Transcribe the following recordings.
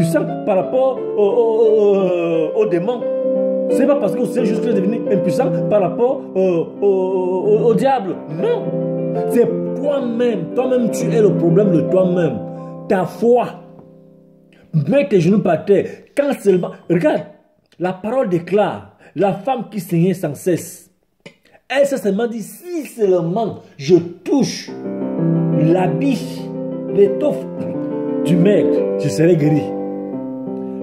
impuissant par rapport aux démons. Ce n'est pas parce que le Seigneur Jésus-Christ est devenu impuissant par rapport au diable. Non. C'est toi-même. Toi-même, tu es le problème de toi-même. Ta foi. Mets tes genoux par terre. Quand seulement... Regarde, la parole déclare, la femme qui saignait sans cesse. Elle s'est seulement dit, si seulement je touche l'habit, l'étoffe du maigre, je serai guéri.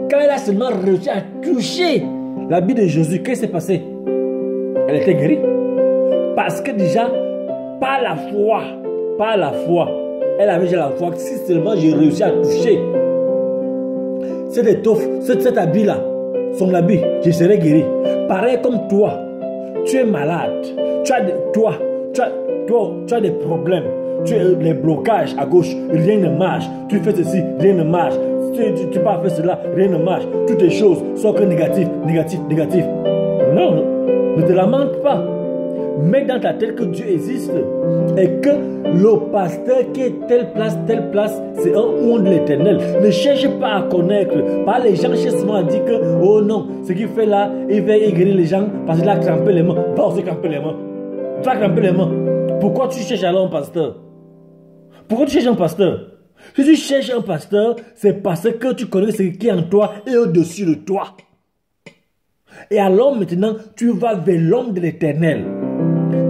Quand elle a seulement réussi à toucher l'habit de Jésus, qu'est-ce qui s'est passé? Elle était guérie. Parce que déjà, par la foi, elle avait déjà la foi. Si seulement j'ai réussi à toucher cette étoffe, cet habit-là, son habit, je serai guéri. Pareil comme toi, tu es malade, tu as des problèmes, tu as des blocages à gauche, rien ne marche, tu fais ceci, rien ne marche, tu pas faire cela, rien ne marche, toutes les choses sont que négatives. Non, ne te lamente pas. Mets dans ta tête que Dieu existe et que le pasteur qui est telle place, c'est un monde de l'Éternel. Ne cherche pas à connaître. Pas les gens cherchent souvent à dire que, oh non, ce qu'il fait là, il va guérir les gens parce qu'il a crampé les mains. Va aussi cramper les mains. Tu as crampé les mains. Pourquoi tu cherches alors un pasteur? Pourquoi tu cherches un pasteur? Si tu cherches un pasteur, c'est parce que tu connais ce qui est en toi et au-dessus de toi. Et alors maintenant, tu vas vers l'homme de l'Éternel.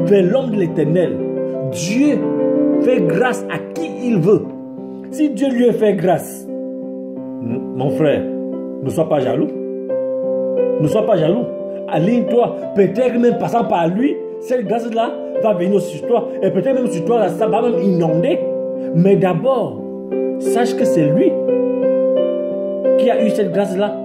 Vers l'homme de l'Éternel. Dieu fait grâce à qui il veut. Si Dieu lui a fait grâce, mon frère, ne sois pas jaloux. Ne sois pas jaloux. Aligne-toi. Peut-être même passant par lui, cette grâce-là va venir sur toi. Et peut-être même sur toi, ça va même inonder. Mais d'abord, sache que c'est lui qui a eu cette grâce-là.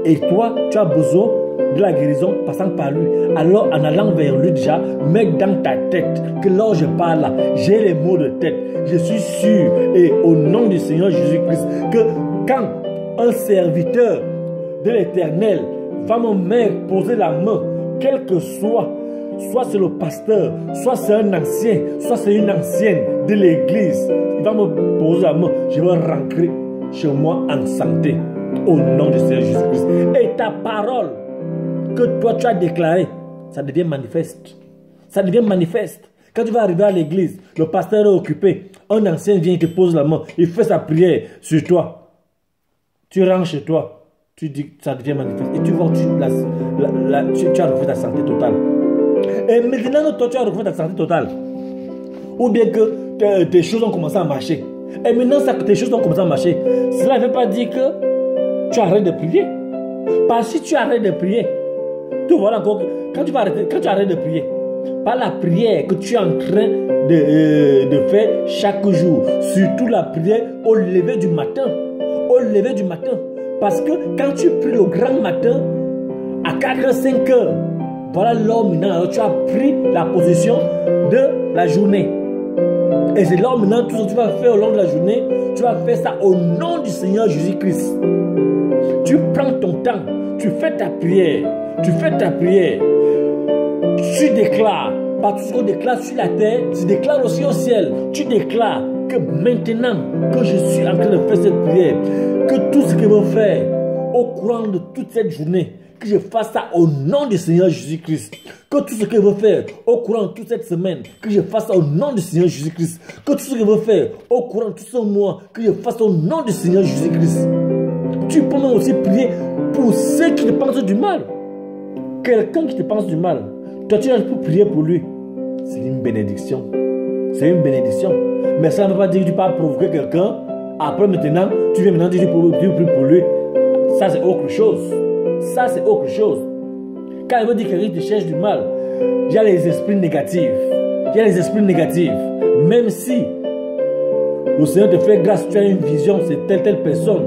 Et toi, tu as besoin de la guérison passant par lui. Alors, en allant vers lui déjà, mets dans ta tête que là où je parle là, j'ai les mots de tête. Je suis sûr, et au nom du Seigneur Jésus-Christ, que quand un serviteur de l'Éternel va me poser la main, quel que soit c'est le pasteur, soit c'est un ancien, soit c'est une ancienne de l'église, il va me poser la main, je vais rentrer chez moi en santé. Au nom du Seigneur Jésus-Christ. Et ta parole que toi tu as déclarée, ça devient manifeste. Ça devient manifeste. Quand tu vas arriver à l'église, le pasteur est occupé, un ancien vient, il te pose la main, il fait sa prière sur toi. Tu rentres chez toi, tu dis que ça devient manifeste. Et tu vois, tu as retrouvé ta santé totale. Et maintenant, toi, tu as retrouvé ta santé totale. Ou bien que tes choses ont commencé à marcher. Et maintenant, tes choses ont commencé à marcher. Cela ne veut pas dire que tu arrêtes de prier. Parce que si tu arrêtes de prier, tu vois encore, quand tu arrêtes de prier, par la prière que tu es en train de faire chaque jour, surtout la prière au lever du matin. Au lever du matin. Parce que quand tu pries le grand matin, à 4-5 heures, voilà l'heure maintenant, alors tu as pris la position de la journée. Et c'est là maintenant, tout ce que tu vas faire au long de la journée, tu vas faire ça au nom du Seigneur Jésus-Christ. Tu prends ton temps, tu fais ta prière, tu déclares, par tout ce qu'on déclare sur la terre, tu déclares aussi au ciel, tu déclares que maintenant que je suis en train de faire cette prière, que tout ce que je veux faire au courant de toute cette journée, que je fasse ça au nom du Seigneur Jésus-Christ. Que tout ce que je veux faire au courant de toute cette semaine, que je fasse ça au nom du Seigneur Jésus-Christ. Que tout ce que je veux faire au courant de tout ce mois, que je fasse au nom du Seigneur Jésus-Christ. Tu peux même aussi prier pour ceux qui te pensent du mal. Quelqu'un qui te pense du mal, toi tu as pu prier pour lui. C'est une bénédiction. C'est une bénédiction. Mais ça ne veut pas dire que tu peux provoquer quelqu'un. Après maintenant, tu viens maintenant dire que tu pries pour lui. Ça c'est autre chose. Ça c'est autre chose. Quand il veut dire que quelqu'un te cherche du mal, il y a les esprits négatifs. Il y a les esprits négatifs. Même si le Seigneur te fait grâce, tu as une vision, c'est telle personne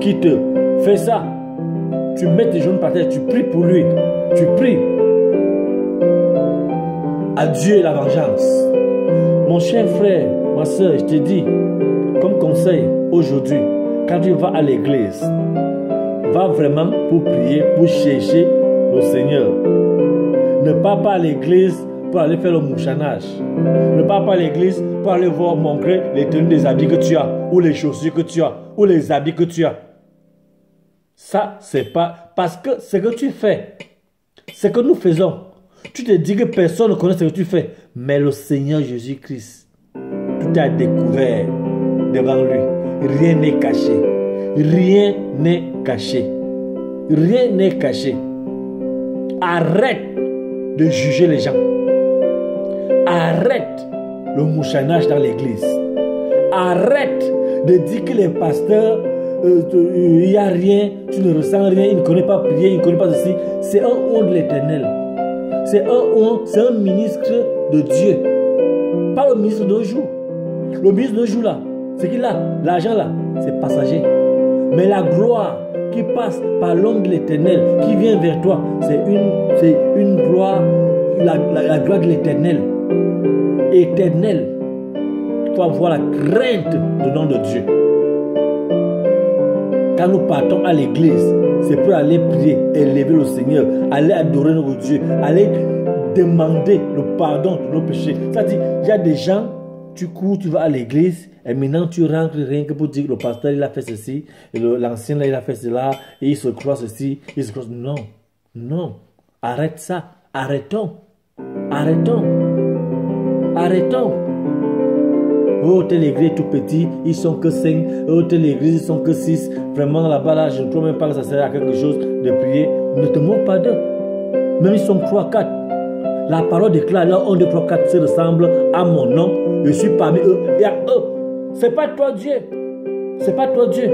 qui te fait ça. Tu mets tes genoux par terre, tu pries pour lui. Tu pries. À Dieu la vengeance. Mon cher frère, ma soeur, je te dis, comme conseil aujourd'hui, quand tu vas à l'église, va vraiment pour prier, pour chercher le Seigneur. Ne pars pas à l'église pour aller faire le mouchanage. Ne pars pas à l'église pour aller voir montrer les tenues des habits que tu as ou les chaussures que tu as ou les habits que tu as. Ça, c'est pas... Parce que ce que tu fais, ce que nous faisons, tu te dis que personne ne connaît ce que tu fais. Mais le Seigneur Jésus-Christ, tout a découvert devant lui. Rien n'est caché. Rien n'est caché. Rien n'est caché. Arrête de juger les gens. Arrête le mouchanage dans l'église. Arrête de dire que les pasteurs, il n'y a rien, tu ne ressens rien, il ne connaît pas prier, il ne connaît pas ceci. C'est un honte de l'Éternel. C'est un ministre de Dieu. Pas le ministre d'un jour. Le ministre d'un jour là, ce qu'il a, l'argent là, c'est passager. Mais la gloire qui passe par l'homme de l'Éternel, qui vient vers toi, c'est une gloire, la gloire de l'Éternel. Éternel. Tu vas avoir la crainte du nom de Dieu. Quand nous partons à l'église, c'est pour aller prier, élever le Seigneur, aller adorer notre Dieu, aller demander le pardon de nos péchés. C'est-à-dire, il y a des gens, tu cours, tu vas à l'église, et maintenant tu rentres rien que pour dire que le pasteur il a fait ceci, et l'ancien là il a fait cela, et il se croit ceci, il se croit... Non, non, arrête ça, arrêtons, arrêtons, arrêtons. Oh, telle église est tout petit, ils sont que 5. Oh, telle église, ils sont que 6. Vraiment, là-bas, là, je ne crois même pas que ça sert à quelque chose de prier. Ne te moque pas d'eux. Même ils sont 3, 4. La parole déclare, là, 1, 2, 3, 4 se ressemblent à mon nom. Je suis parmi eux et à eux. C'est pas toi, Dieu. C'est pas toi, Dieu.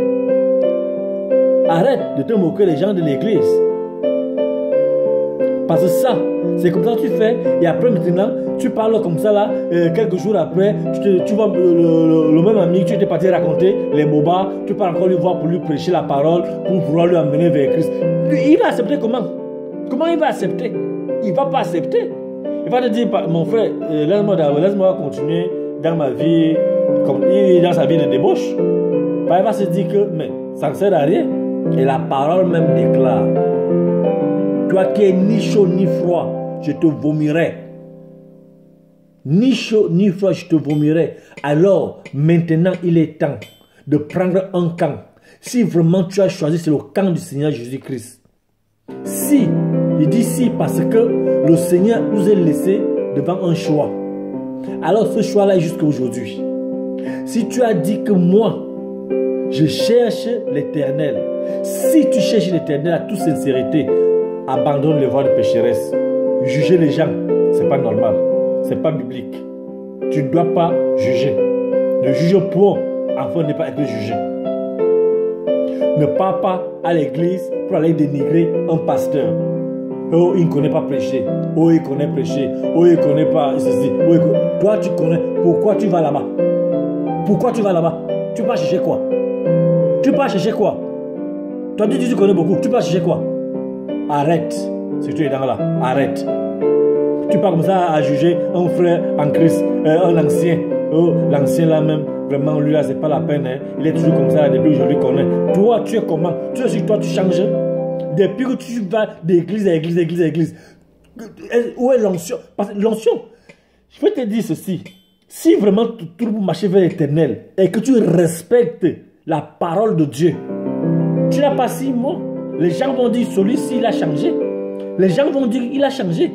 Arrête de te moquer des gens de l'église. Parce que ça, c'est comme ça que tu fais. Et après, maintenant, tu parles comme ça, là. Quelques jours après, tu vois le même ami que tu étais parti raconter les bobas. Tu pars encore lui voir pour lui prêcher la parole, pour pouvoir lui amener vers Christ. Lui, il va accepter comment? Comment il va accepter? Il ne va pas accepter. Il va te dire, mon frère, laisse-moi continuer dans ma vie, comme dans sa vie de débauche. Il va se dire que, mais ça ne sert à rien. Et la parole même déclare. Toi qui es ni chaud ni froid, je te vomirai. Ni chaud ni froid, je te vomirai. Alors, maintenant, il est temps de prendre un camp. Si vraiment tu as choisi, c'est le camp du Seigneur Jésus-Christ. Si, il dit si parce que le Seigneur nous a laissé devant un choix. Alors ce choix-là est jusqu'à aujourd'hui. Si tu as dit que moi, je cherche l'Éternel. Si tu cherches l'Éternel à toute sincérité, abandonne les voies de pécheresse. Juger les gens, c'est pas normal. C'est pas biblique. Tu ne dois pas juger. Ne juge point afin de ne pas être jugé. Ne pars pas à l'église pour aller dénigrer un pasteur. Oh, il ne connaît pas prêcher. Oh, il connaît prêcher. Oh, il ne connaît pas ceci. Oh, toi, tu connais. Pourquoi tu vas là-bas? Pourquoi tu vas là-bas? Tu vas chercher quoi? Tu vas chercher quoi? Toi, tu connais beaucoup. Tu vas chercher quoi? Arrête. Si tu es dans là, arrête. Tu pars comme ça à juger un frère en Christ, un ancien. Oh, l'ancien là même, vraiment, lui là, c'est pas la peine. Hein. Il est toujours comme ça depuis que je le connais. Toi, tu es comment? Tu es sur toi, tu changes. Depuis que tu vas d'église à église, église à église. Où est l'onction? Parce que l'onction, je vais te dire ceci. Si vraiment tu veux marcher vers l'Éternel et que tu respectes la parole de Dieu, tu n'as pas 6 mois. Les gens vont dire, celui-ci, il a changé. Les gens vont dire, il a changé.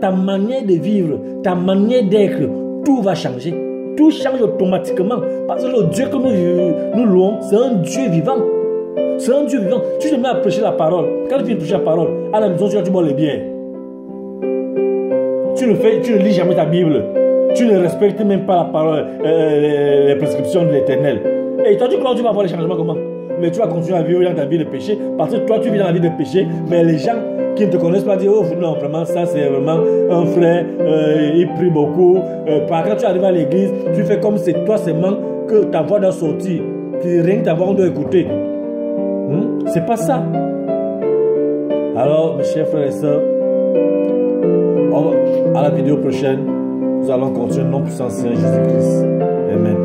Ta manière de vivre, ta manière d'être, tout va changer. Tout change automatiquement. Parce que le Dieu que nous louons, c'est un Dieu vivant. C'est un Dieu vivant. Tu te mets à prêcher la parole. Quand tu viens prêcher la parole, à la maison, tu bois le bien. Tu ne lis jamais ta Bible. Tu ne respectes même pas la parole, les prescriptions de l'Éternel. Et toi, tu crois que tu vas avoir les changements comment? Mais tu vas continuer à vivre dans ta vie de péché. Parce que toi, tu vis dans la vie de péché. Mais les gens qui ne te connaissent pas disent, oh non, vraiment, ça c'est vraiment un frère, il prie beaucoup. Quand tu arrives à l'église, tu fais comme c'est toi seulement que ta voix doit sortir. Rien que ta voix, on doit écouter. C'est pas ça. Alors, mes chers frères et sœurs, à la vidéo prochaine, nous allons continuer non puissant Seigneur Jésus-Christ. Amen.